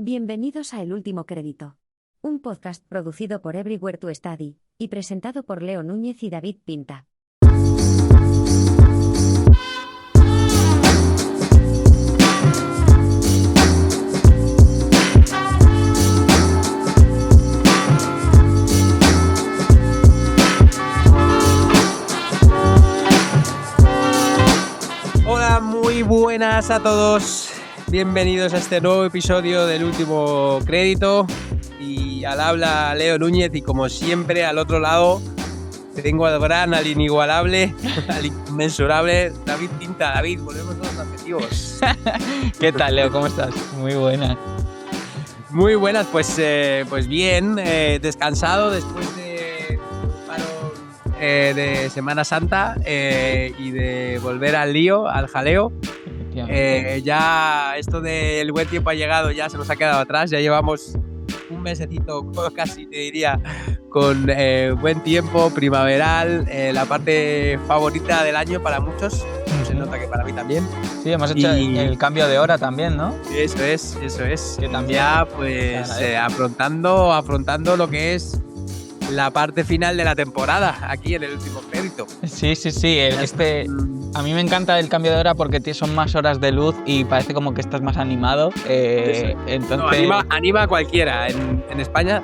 Bienvenidos a El Último Crédito, un podcast producido por Everywhere to Study y presentado por Leo Núñez y David Pinta. Hola, muy buenas a todos. Bienvenidos a este nuevo episodio del Último Crédito. Y al habla Leo Núñez y como siempre al otro lado tengo al gran, al inigualable, al inmensurable David Pinta. David, volvemos con los adjetivos. ¿Qué tal, Leo? ¿Cómo estás? Muy buena. Muy buenas, pues bien, descansado después de un paro de Semana Santa y de volver al lío, al jaleo. Ya esto del buen tiempo ha llegado, ya se nos ha quedado atrás, ya llevamos un mesecito casi te diría con buen tiempo, primaveral, la parte favorita del año para muchos, se nota que para mí también. Sí, hemos hecho el cambio de hora también, ¿no? Eso es. Que también ya pues afrontando lo que es la parte final de la temporada aquí en El Último Crédito. Sí. A mí me encanta el cambio de hora porque son más horas de luz y parece como que estás más animado. Entonces... No, anima a cualquiera. En España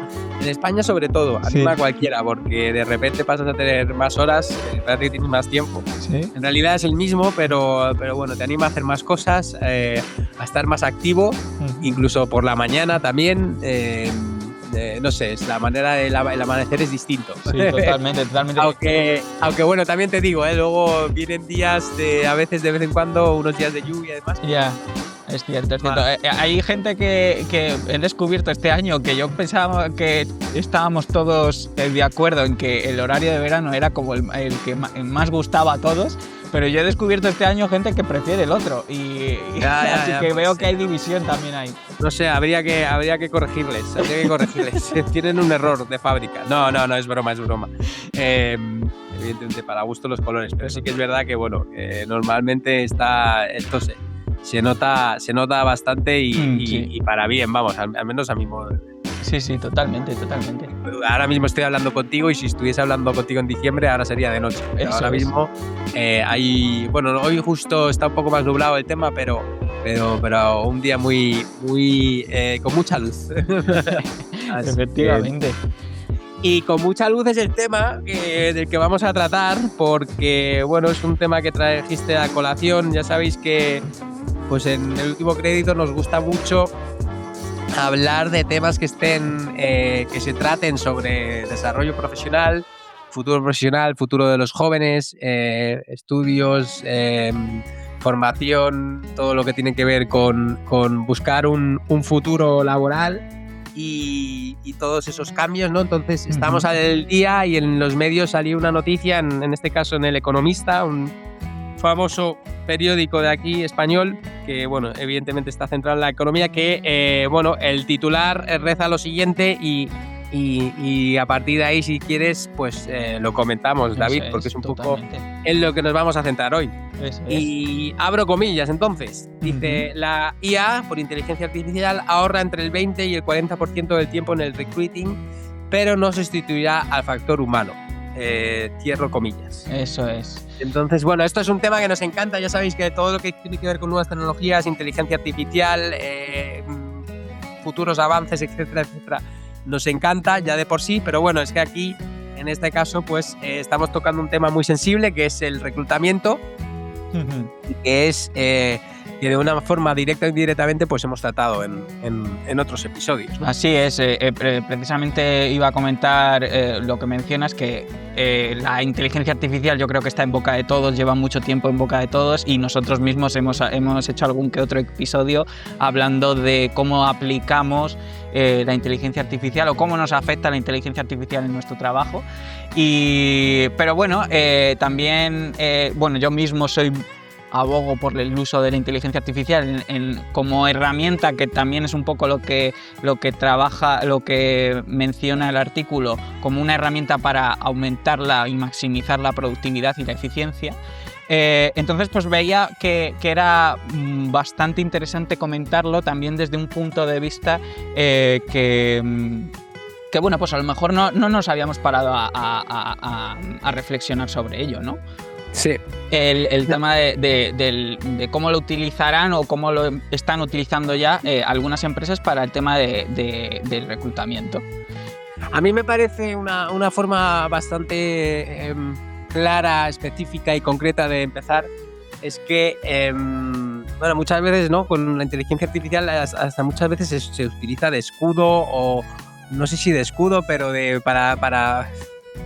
sobre todo, anima a cualquiera porque de repente pasas a tener más horas, parece que tienes más tiempo. ¿Sí? En realidad es el mismo, pero bueno, te anima a hacer más cosas, a estar más activo, incluso por la mañana también. No sé, es la manera del amanecer es distinto. Sí, totalmente. Aunque bueno, también te digo, luego vienen días a veces de vez en cuando, unos días de lluvia y demás. Ya, es cierto. Hay gente que he descubierto este año que yo pensaba que estábamos todos de acuerdo en que el horario de verano era como el que más gustaba a todos. Pero yo he descubierto este año gente que prefiere el otro así que veo que hay división también ahí. No sé, habría que corregirles. Tienen un error de fábrica. No, es broma. Evidentemente para gusto los colores, pero sí que es verdad que bueno, normalmente esto se nota bastante y para bien, vamos, al menos a mi modo de ver. Sí, totalmente. Ahora mismo estoy hablando contigo y si estuviese hablando contigo en diciembre ahora sería de noche. Pero ahora mismo hoy justo está un poco más nublado el tema, pero un día muy con mucha luz. Efectivamente. Y con mucha luz es el tema del que vamos a tratar porque bueno, es un tema que trajiste a colación. Ya sabéis que pues en El Último Crédito nos gusta mucho hablar de temas que se traten sobre desarrollo profesional, futuro de los jóvenes, estudios, formación, todo lo que tiene que ver con buscar un futuro laboral y todos esos cambios, ¿no? Entonces estamos al día y en los medios salió una noticia, en este caso en El Economista, un famoso periódico de aquí español que bueno, evidentemente está centrado en la economía, que el titular reza lo siguiente y a partir de ahí si quieres pues lo comentamos, David, porque es un poco en lo que nos vamos a centrar hoy. Y abro comillas entonces, dice la IA por inteligencia artificial ahorra entre el 20 y el 40% del tiempo en el recruiting, pero no sustituirá al factor humano. Cierro comillas. Eso es. Entonces, bueno, esto es un tema que nos encanta. Ya sabéis que todo lo que tiene que ver con nuevas tecnologías, inteligencia artificial, futuros avances, etcétera, nos encanta ya de por sí. Pero bueno, es que aquí, en este caso, pues estamos tocando un tema muy sensible, que es el reclutamiento, y que es que de una forma directa o indirectamente pues hemos tratado en otros episodios, ¿no? Así es, precisamente iba a comentar lo que mencionas, que la inteligencia artificial yo creo que está en boca de todos, lleva mucho tiempo en boca de todos y nosotros mismos hemos hecho algún que otro episodio hablando de cómo aplicamos la inteligencia artificial o cómo nos afecta la inteligencia artificial en nuestro trabajo. Pero bueno, también yo mismo abogo por el uso de la inteligencia artificial como herramienta, que también es un poco lo que menciona el artículo, como una herramienta para aumentarla y maximizar la productividad y la eficiencia. Entonces, pues veía que era bastante interesante comentarlo también desde un punto de vista que bueno, pues a lo mejor no nos habíamos parado a reflexionar sobre ello, ¿no? Sí. El tema de cómo lo utilizarán o cómo lo están utilizando ya algunas empresas para el tema del reclutamiento. A mí me parece una forma bastante clara, específica y concreta de empezar. Es que, bueno, muchas veces, ¿no? Con la inteligencia artificial hasta muchas veces se utiliza de escudo o no sé si de escudo, pero para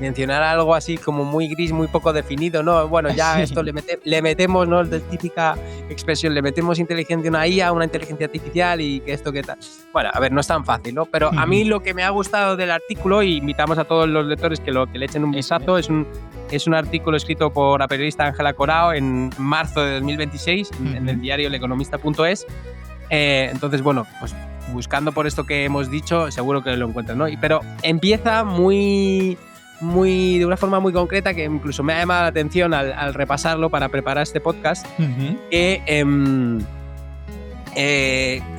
mencionar algo así como muy gris, muy poco definido, ¿no? Bueno, ya Sí. esto le metemos, ¿no? De típica expresión, le metemos inteligencia, una IA, una inteligencia artificial y que esto, que tal. Bueno, a ver, no es tan fácil, ¿no? Pero a mí lo que me ha gustado del artículo, y invitamos a todos los lectores que le echen un vistazo, es un artículo escrito por la periodista Ángela Corao en marzo de 2026 en el diario eleconomista.es. Entonces, bueno, pues buscando por esto que hemos dicho, seguro que lo encuentran, ¿no? Pero empieza de una forma muy concreta que incluso me ha llamado la atención al repasarlo para preparar este podcast, que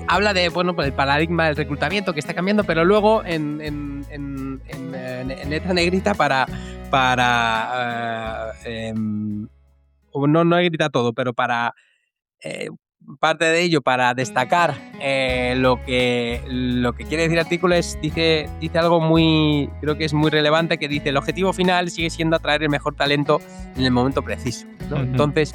habla de, bueno, pues el paradigma del reclutamiento que está cambiando, pero luego en letra negrita no negrita todo, pero para parte de ello, para destacar lo que quiere decir el artículo, dice algo muy, creo que es muy relevante, que dice: el objetivo final sigue siendo atraer el mejor talento en el momento preciso, ¿no? Entonces,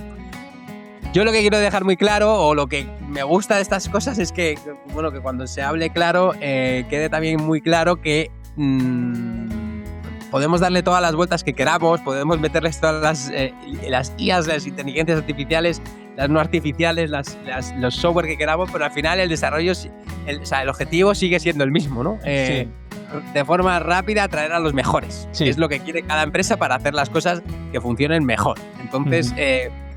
yo lo que quiero dejar muy claro, o lo que me gusta de estas cosas, es que, bueno, que cuando se hable claro, quede también muy claro que podemos darle todas las vueltas que queramos, podemos meterles todas las IAs, las inteligencias artificiales, las no artificiales, los software que queramos, pero al final el desarrollo, el objetivo sigue siendo el mismo, ¿no? Sí. De forma rápida atraer a los mejores. Sí. Es lo que quiere cada empresa para hacer las cosas que funcionen mejor. Entonces,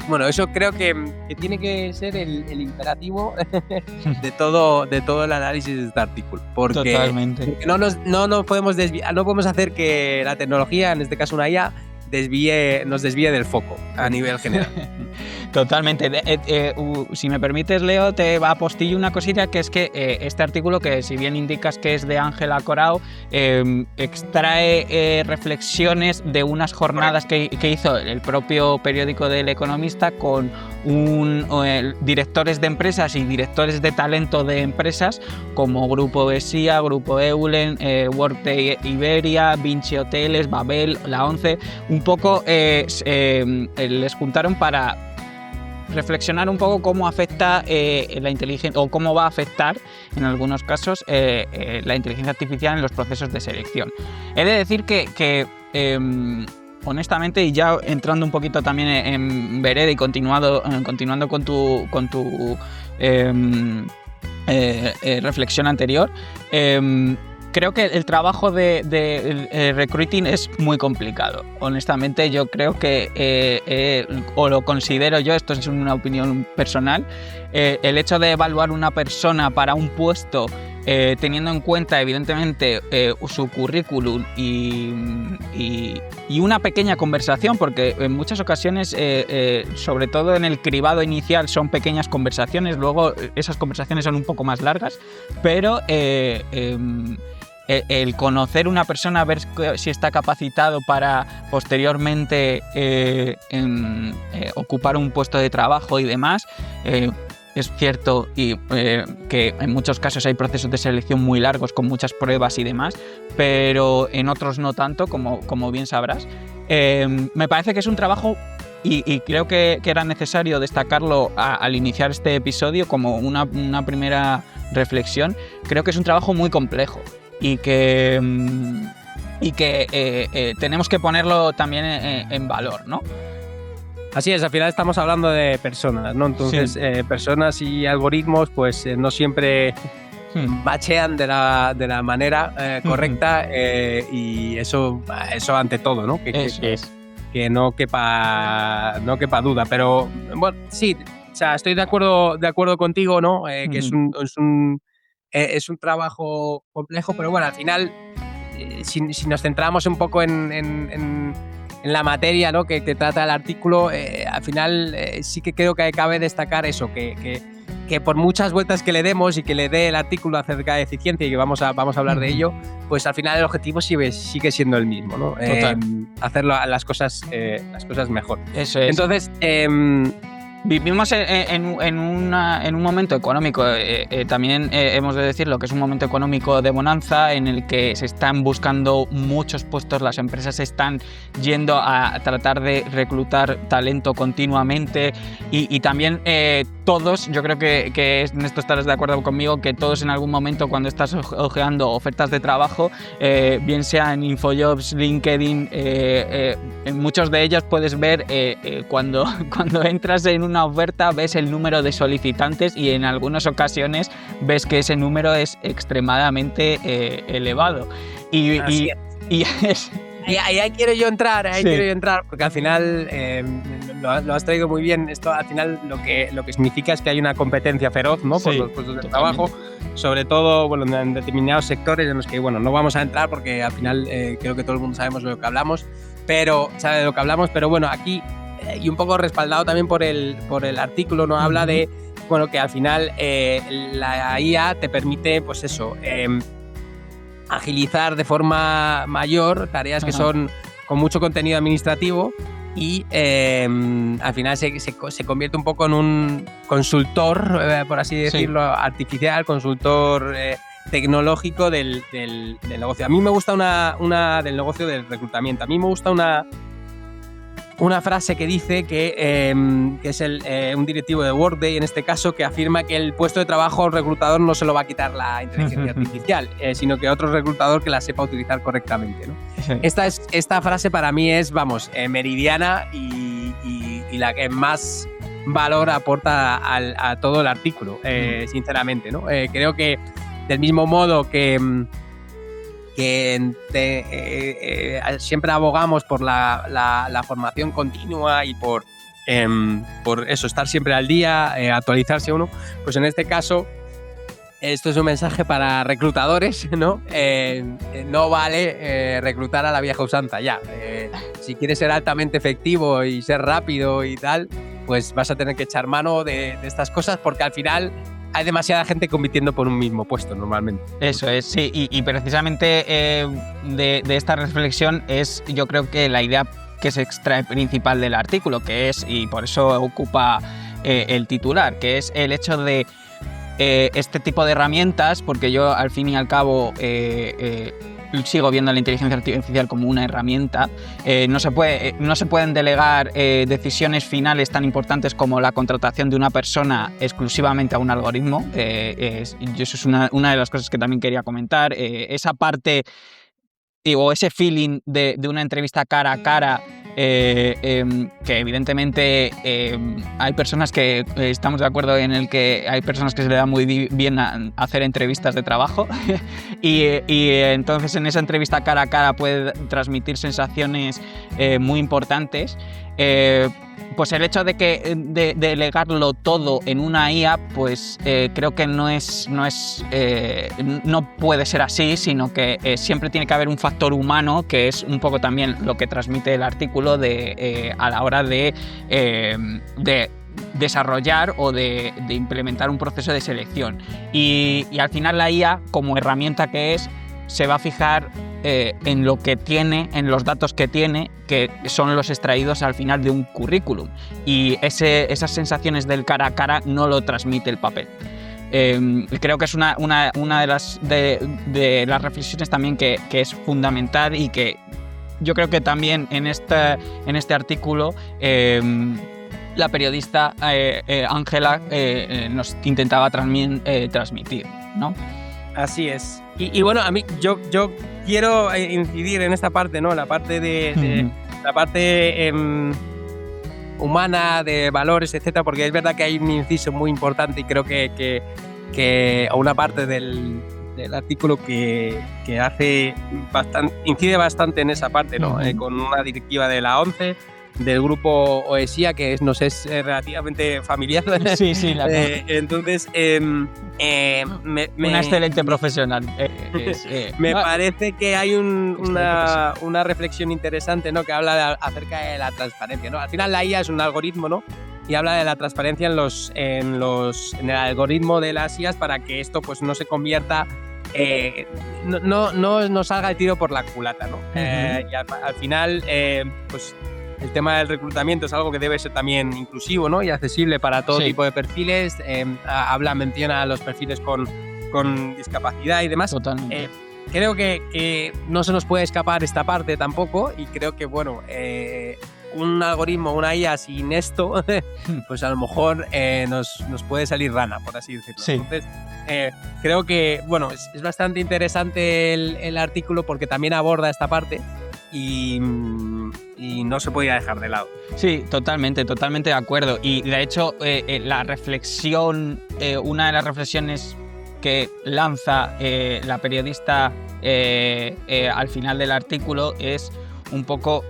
bueno, eso creo que tiene que ser el imperativo de todo el análisis de este artículo. Porque Totalmente. no nos podemos desviar, no podemos hacer que la tecnología, en este caso una IA, nos desvíe del foco a nivel general. Totalmente. Si me permites, Leo, te apostillo una cosita, que es que este artículo, que si bien indicas que es de Ángela Corao, extrae reflexiones de unas jornadas que hizo el propio periódico del Economista con directores de empresas y directores de talento de empresas como Grupo Vesía, Grupo Eulen, Workday Iberia, Vinci Hoteles, Babel, La Once. Un poco les juntaron para reflexionar un poco cómo afecta la inteligencia, o cómo va a afectar en algunos casos la inteligencia artificial en los procesos de selección. He de decir que honestamente, y ya entrando un poquito también en vereda y continuando con tu reflexión anterior, creo que el trabajo de recruiting es muy complicado. Honestamente, yo creo que, o lo considero yo, esto es una opinión personal, el hecho de evaluar una persona para un puesto, teniendo en cuenta, evidentemente, su currículum y una pequeña conversación, porque en muchas ocasiones, sobre todo en el cribado inicial, son pequeñas conversaciones, luego esas conversaciones son un poco más largas, pero el conocer una persona, ver si está capacitado para posteriormente ocupar un puesto de trabajo y demás. Es cierto que en muchos casos hay procesos de selección muy largos con muchas pruebas y demás, pero en otros no tanto, como bien sabrás. Me parece que es un trabajo, y creo que era necesario destacarlo al iniciar este episodio como una primera reflexión. Creo que es un trabajo muy complejo y que tenemos que ponerlo también en valor, ¿no? Así es, al final estamos hablando de personas, ¿no? Entonces, sí. Personas y algoritmos, pues no siempre bachean de la manera correcta, y eso ante todo, ¿no? Que no quepa duda. Pero bueno, sí, o sea, estoy de acuerdo contigo, ¿no? Que es un trabajo complejo, pero bueno, al final, si nos centramos un poco en la materia, ¿no?, que trata el artículo, al final sí que creo que cabe destacar eso, que por muchas vueltas que le demos y que le dé el artículo acerca de eficiencia, y que vamos a hablar de ello, pues al final el objetivo sigue siendo el mismo, ¿no? Hacer las cosas mejor. Eso es. Entonces, vivimos en un momento económico, también hemos de decirlo, que es un momento económico de bonanza en el que se están buscando muchos puestos, las empresas están yendo a tratar de reclutar talento continuamente y también todos, yo creo que en esto estarás de acuerdo conmigo, que todos en algún momento cuando estás ojeando ofertas de trabajo, bien sea en Infojobs, LinkedIn, en muchos de ellos puedes ver cuando entras en una oferta ves el número de solicitantes y en algunas ocasiones ves que ese número es extremadamente elevado. Y ahí quiero yo entrar, porque al final lo has traído muy bien. Esto al final lo que significa es que hay una competencia feroz, ¿no?, por los puestos de trabajo, sobre todo en determinados sectores en los que no vamos a entrar porque al final creo que todo el mundo sabemos de lo que hablamos, pero bueno, aquí y un poco respaldado también por el artículo, ¿no? Habla de que al final la IA te permite, pues eso, agilizar de forma mayor tareas que son con mucho contenido administrativo y al final se convierte un poco en un consultor, por así decirlo, artificial, consultor tecnológico del negocio. A mí me gusta una del negocio del reclutamiento. A mí me gusta una frase que dice que es un directivo de Workday, en este caso, que afirma que el puesto de trabajo al reclutador no se lo va a quitar la inteligencia artificial, sino que otro reclutador que la sepa utilizar correctamente, ¿no? Sí. Esta frase para mí es, meridiana y la que más valor aporta a todo el artículo, sinceramente, ¿no? Creo que del mismo modo que siempre abogamos por la formación continua y por eso, estar siempre al día, actualizarse uno, pues en este caso esto es un mensaje para reclutadores, ¿no? No vale reclutar a la vieja usanza ya. Si quieres ser altamente efectivo y ser rápido y tal, pues vas a tener que echar mano de estas cosas, porque al final hay demasiada gente compitiendo por un mismo puesto normalmente. Eso es, sí, y precisamente de esta reflexión es, yo creo que la idea que se extrae principal del artículo, que es, y por eso ocupa el titular, que es el hecho de este tipo de herramientas, porque yo al fin y al cabo sigo viendo la inteligencia artificial como una herramienta. No se pueden delegar decisiones finales tan importantes como la contratación de una persona exclusivamente a un algoritmo. Eso es una de las cosas que también quería comentar. Esa parte o ese feeling de una entrevista cara a cara, que evidentemente hay personas que estamos de acuerdo en el que hay personas que se le da muy bien a hacer entrevistas de trabajo y entonces en esa entrevista cara a cara puede transmitir sensaciones muy importantes. Pues el hecho de delegarlo todo en una IA, pues creo que no puede ser así, sino que siempre tiene que haber un factor humano, que es un poco también lo que transmite el artículo a la hora de desarrollar o de implementar un proceso de selección. Y al final la IA, como herramienta que es, se va a fijar en lo que tiene, en los datos que tiene, que son los extraídos al final de un currículum. Y esas sensaciones del cara a cara no lo transmite el papel. Creo que es una de las reflexiones también que es fundamental y que yo creo que también en este artículo la periodista Ángela nos intentaba también transmitir, ¿no? Así es. Y bueno, a mí yo quiero incidir en esta parte, ¿no? La parte la parte humana, de valores, etcétera, porque es verdad que hay un inciso muy importante y creo que una parte del artículo que hace incide bastante en esa parte, ¿no? Con una directiva de la ONCE del grupo OESIA, que nos es relativamente familiar. Sí, la entonces, una excelente profesional. Me parece que hay una reflexión interesante, ¿no? Que habla acerca de la transparencia, ¿no? Al final la IA es un algoritmo, ¿no? Y habla de la transparencia en el algoritmo de las IAs para que esto pues no se convierta, no salga el tiro por la culata, ¿no? Y al final, pues el tema del reclutamiento es algo que debe ser también inclusivo, ¿no? Y accesible para todo tipo de perfiles. Menciona los perfiles con discapacidad y demás. Totalmente. Creo que no se nos puede escapar esta parte tampoco, y creo que, bueno, un algoritmo, una IA sin esto, pues a lo mejor nos puede salir rana, por así decirlo. Sí. Entonces, creo que, bueno, es bastante interesante el artículo porque también aborda esta parte y no se podía dejar de lado. Sí, totalmente de acuerdo. Y de hecho, la reflexión, una de las reflexiones que lanza la periodista al final del artículo es un poco,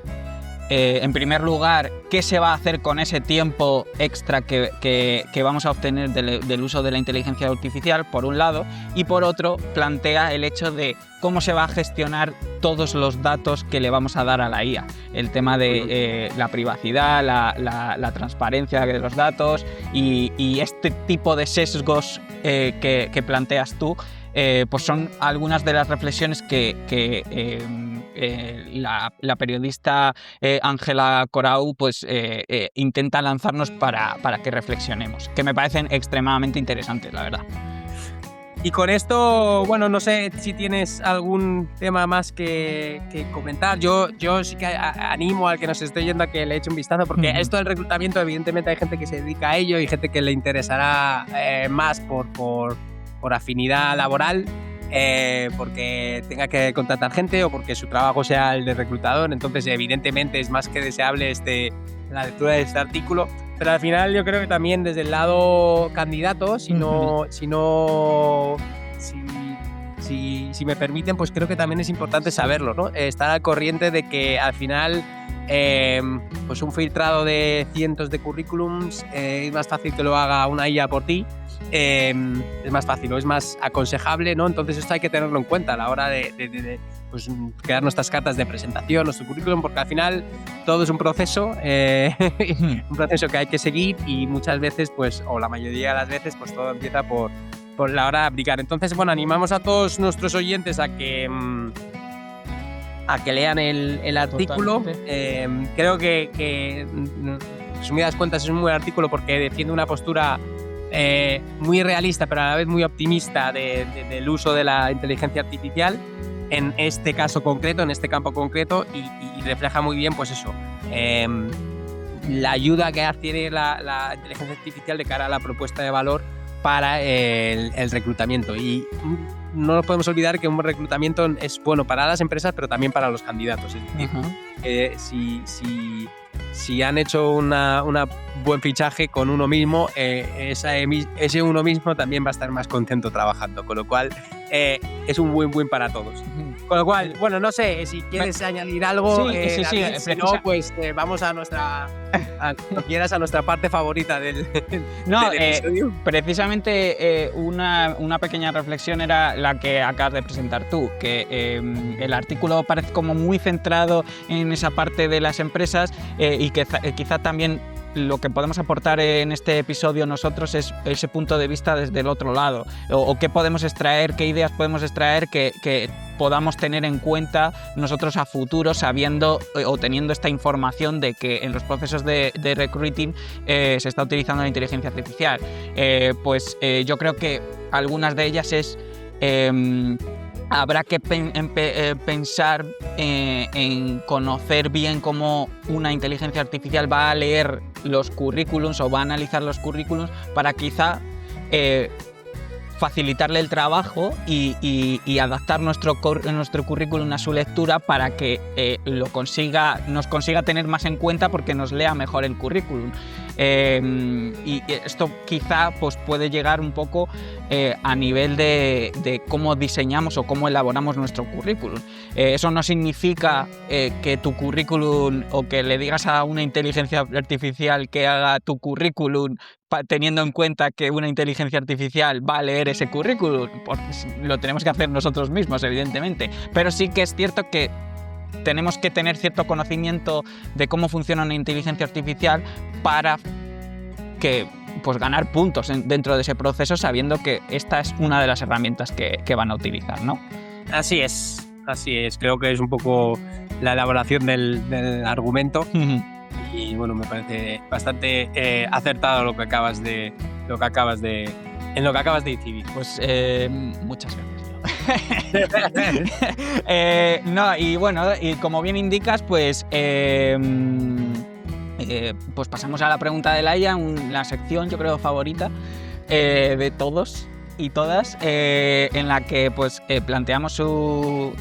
en primer lugar, qué se va a hacer con ese tiempo extra que vamos a obtener del uso de la inteligencia artificial, por un lado, y por otro plantea el hecho de cómo se va a gestionar todos los datos que le vamos a dar a la IA. El tema de la privacidad, la transparencia de los datos y este tipo de sesgos que planteas tú, pues son algunas de las reflexiones que la periodista Ángela Corau pues intenta lanzarnos para que reflexionemos, que me parecen extremadamente interesantes, la verdad. Y con esto, bueno, no sé si tienes algún tema más que comentar. Yo sí que animo al que nos esté yendo a que le eche un vistazo, porque esto del reclutamiento, evidentemente hay gente que se dedica a ello y gente que le interesará más por afinidad laboral, porque tenga que contratar gente o porque su trabajo sea el de reclutador. Entonces, evidentemente es más que deseable la lectura de este artículo. Pero al final yo creo que también desde el lado candidato, si me permiten, pues creo que también es importante saberlo, ¿no? Estar al corriente de que al final pues un filtrado de cientos de currículums es más fácil que lo haga una IA por ti. Es más fácil o es más aconsejable, ¿no? Entonces esto hay que tenerlo en cuenta a la hora de pues, crear nuestras cartas de presentación, nuestro currículum, porque al final todo es un proceso que hay que seguir y muchas veces, pues, o la mayoría de las veces, pues todo empieza por la hora de aplicar. Entonces, bueno, animamos a todos nuestros oyentes a que lean el artículo. Creo que resumidas cuentas es un buen artículo porque defiende una postura muy realista pero a la vez muy optimista del uso de la inteligencia artificial en este caso concreto, en este campo concreto, y refleja muy bien, pues eso, la ayuda que tiene la inteligencia artificial de cara a la propuesta de valor para el reclutamiento. Y no nos podemos olvidar que un reclutamiento es bueno para las empresas, pero también para los candidatos. Es decir, si han hecho un buen fichaje con uno mismo, ese uno mismo también va a estar más contento trabajando, con lo cual es un win-win para todos. Con lo cual, bueno, no sé, si quieres añadir algo, sí, David, si no, pues vamos a nuestra parte favorita del episodio. Precisamente una pequeña reflexión era la que acabas de presentar tú, que el artículo parece como muy centrado en esa parte de las empresas y que quizá también lo que podemos aportar en este episodio nosotros es ese punto de vista desde el otro lado, o qué podemos extraer, qué ideas podemos extraer que podamos tener en cuenta nosotros a futuro, sabiendo o teniendo esta información de que en los procesos de recruiting se está utilizando la inteligencia artificial. Yo creo que algunas de ellas es habrá que pensar en conocer bien cómo una inteligencia artificial va a leer los currículums o va a analizar los currículums para quizá facilitarle el trabajo y adaptar nuestro currículum a su lectura para que nos consiga tener más en cuenta porque nos lea mejor el currículum. Y esto quizá pues, puede llegar un poco a nivel de cómo diseñamos o cómo elaboramos nuestro currículum. Eso no significa que tu currículum o que le digas a una inteligencia artificial que haga tu currículum teniendo en cuenta que una inteligencia artificial va a leer ese currículum, porque lo tenemos que hacer nosotros mismos, evidentemente. Pero sí que es cierto que tenemos que tener cierto conocimiento de cómo funciona una inteligencia artificial para que, pues, ganar puntos dentro de ese proceso, sabiendo que esta es una de las herramientas que van a utilizar, ¿no? Así es. Creo que es un poco la elaboración del argumento. Y bueno, me parece bastante acertado lo que acabas de decir. Pues muchas gracias. No, y bueno, y como bien indicas, pues pues pasamos a la pregunta de Laia, la sección yo creo favorita de todos y todas, en la que pues planteamos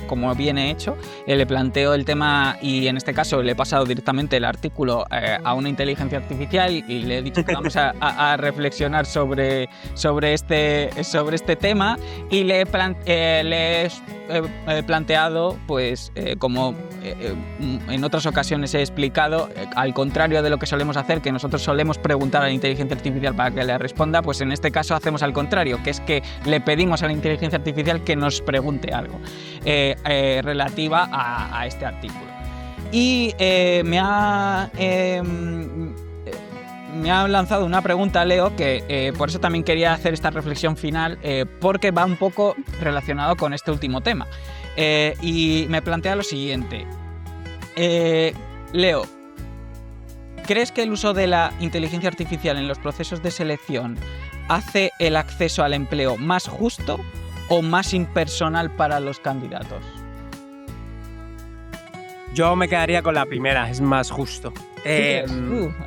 como viene hecho, le planteo el tema y en este caso le he pasado directamente el artículo a una inteligencia artificial y le he dicho que vamos a reflexionar sobre este tema y le he planteado, pues como en otras ocasiones he explicado, al contrario de lo que solemos hacer, que nosotros solemos preguntar a la inteligencia artificial para que le responda, pues en este caso hacemos al contrario, que es que le pedimos a la inteligencia artificial que nos pregunte algo relativa a este artículo. Y me ha lanzado una pregunta, Leo, que por eso también quería hacer esta reflexión final, porque va un poco relacionado con este último tema. Y me plantea lo siguiente. Leo, ¿crees que el uso de la inteligencia artificial en los procesos de selección hace el acceso al empleo más justo o más impersonal para los candidatos? Yo me quedaría con la primera, es más justo.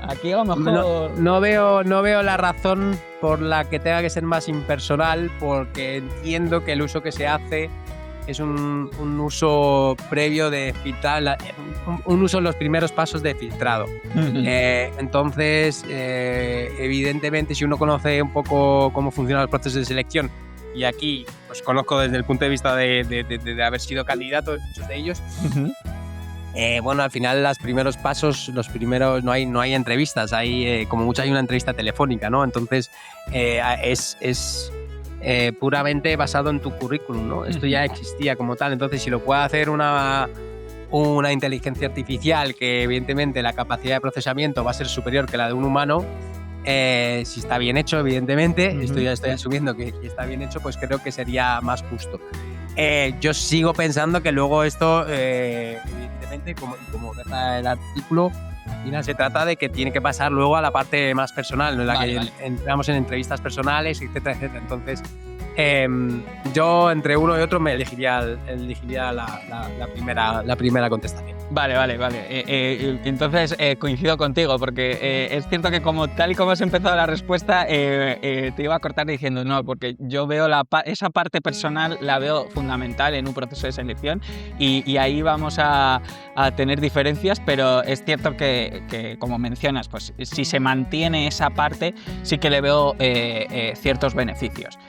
Aquí a lo mejor... No veo la razón por la que tenga que ser más impersonal, porque entiendo que el uso que se hace es un uso previo de filtrar, un uso en los primeros pasos de filtrado. Entonces, evidentemente, si uno conoce un poco cómo funcionan los procesos de selección, y aquí pues conozco desde el punto de vista de haber sido candidato en muchos de ellos, bueno, al final los primeros pasos, no hay entrevistas, hay como mucho hay una entrevista telefónica, ¿no? Entonces es puramente basado en tu currículum, ¿no? Esto ya existía como tal, entonces si lo puede hacer una inteligencia artificial, que evidentemente la capacidad de procesamiento va a ser superior que la de un humano, si está bien hecho, evidentemente, estoy asumiendo que está bien hecho, pues creo que sería más justo. Yo sigo pensando que luego esto, evidentemente, como deja el artículo, al final se trata de que tiene que pasar luego a la parte más personal, ¿no? En la que entramos en entrevistas personales, etcétera, etcétera. Entonces, yo entre uno y otro me elegiría la primera contestación. Vale. Entonces coincido contigo, porque es cierto que tal y como has empezado la respuesta, te iba a cortar diciendo no, porque yo veo esa parte personal, la veo fundamental en un proceso de selección y ahí vamos a tener diferencias, pero es cierto que como mencionas, pues si se mantiene esa parte, sí que le veo ciertos beneficios.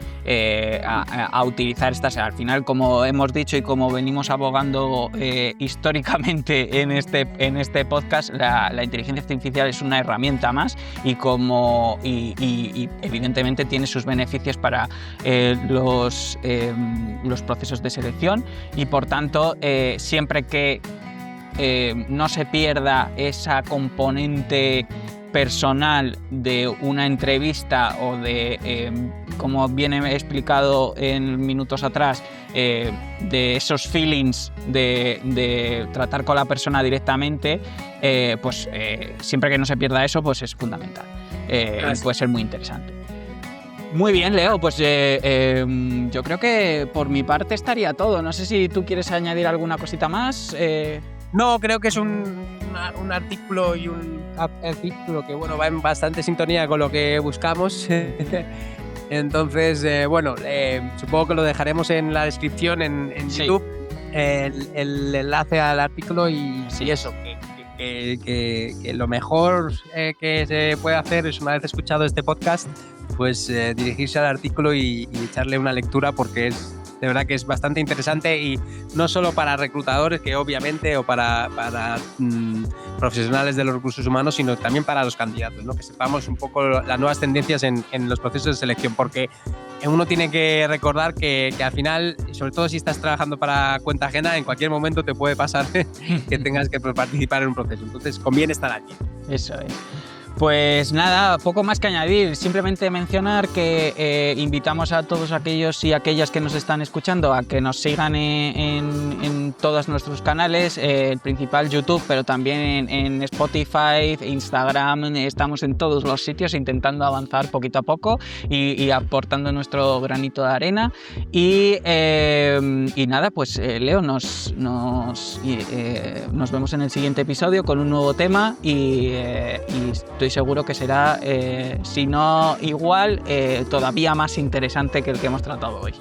A utilizar estas. Al final, como hemos dicho y como venimos abogando históricamente en este podcast, la inteligencia artificial es una herramienta más y evidentemente tiene sus beneficios para los procesos de selección y por tanto siempre que no se pierda esa componente personal de una entrevista o de, como bien he explicado en minutos atrás, de esos feelings de tratar con la persona directamente, pues siempre que no se pierda eso, pues es fundamental. Puede ser muy interesante. Muy bien, Leo, pues yo creo que por mi parte estaría todo. No sé si tú quieres añadir alguna cosita más. No, creo que es un artículo y un artículo que bueno, va en bastante sintonía con lo que buscamos. Entonces, supongo que lo dejaremos en la descripción en Sí. YouTube, el enlace al artículo y eso, que lo mejor que se puede hacer es, una vez escuchado este podcast, pues dirigirse al artículo y echarle una lectura, porque es de verdad que es bastante interesante, y no solo para reclutadores, que obviamente, o para profesionales de los recursos humanos, sino también para los candidatos, ¿no? Que sepamos un poco las nuevas tendencias en los procesos de selección, porque uno tiene que recordar que al final, sobre todo si estás trabajando para cuenta ajena, en cualquier momento te puede pasar que tengas que participar en un proceso. Entonces conviene estar allí. Eso es. Pues nada, poco más que añadir, simplemente mencionar que invitamos a todos aquellos y aquellas que nos están escuchando a que nos sigan en todos nuestros canales, el principal YouTube, pero también en Spotify, Instagram, estamos en todos los sitios intentando avanzar poquito a poco y aportando nuestro granito de arena. Y nada, pues Leo, nos vemos en el siguiente episodio con un nuevo tema y estoy seguro que será, si no igual, todavía más interesante que el que hemos tratado hoy.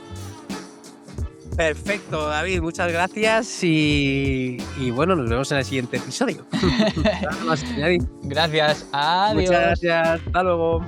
Perfecto, David, muchas gracias y bueno, nos vemos en el siguiente episodio. Gracias, adiós. Muchas gracias, hasta luego.